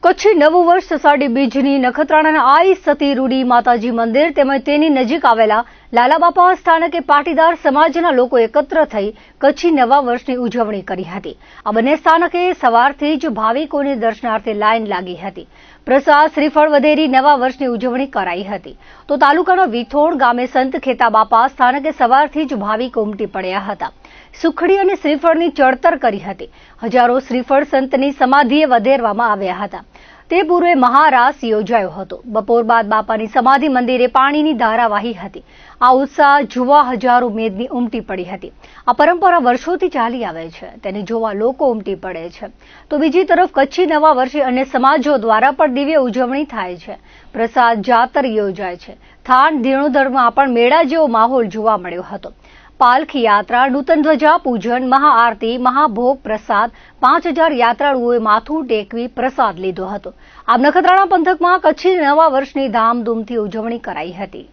કચ્છી નવું વર્ષ અષાઢી બીજની નખત્રાણાના આઈ સતી રૂડી માતાજી મંદિર તેમજ તેની નજીક આવેલા લાલાબાપા સ્થાનકે પાટીદાર સમાજના લોકો એકત્ર થઈ કચ્છી નવા વર્ષની ઉજવણી કરી હતી। આ બંને સ્થાનકે સવારથી જ ભાવિકોની દર્શનાર્થે લાઈન લાગી હતી। પ્રસાદ શ્રીફળ વધેરી નવા વર્ષની ઉજવણી કરાઈ હતી। તો તાલુકાના વિથોણ ગામે સંત ખેતાબાપા સ્થાનકે સવારથી જ ભાવિકો ઉમટી પડ્યા હતા। સુખડી અને શ્રીફળની ચડતર કરી હતી। હજારો શ્રીફળ સંતની સમાધિએ વધેરવામાં આવ્યા હતા। તે પૂર્વે મહારાસ યોજાયો હતો। બપોર બાદ બાપાની સમાધિ મંદિરે પાણીની ધારા વહી હતી। આ ઉત્સાહ જોવા હજારો મેદની ઉમટી પડી હતી। આ પરંપરા વર્ષોથી ચાલી આવે છે, તેને જોવા લોકો ઉમટી પડે છે। તો બીજી તરફ કચ્છી નવા વર્ષે અન્ય સમાજો દ્વારા પણ દિવ્ય ઉજવણી થાય છે। પ્રસાદ જાતર યોજાય છે। થાન ધીણોધરમાં પણ મેળા જેવો માહોલ જોવા મળ્યો હતો। પાલખી યાત્રા, નૂતન ધ્વજા પૂજન, મહાઆરતી, મહાભોગ પ્રસાદ, 5000 યાત્રાળુઓએ માથું ટેકવી પ્રસાદ લીધો હતો। આમ નખત્રાણા પંથકમાં કચ્છી નવા વર્ષની ધામધૂમથી ઉજવણી કરાઈ હતી।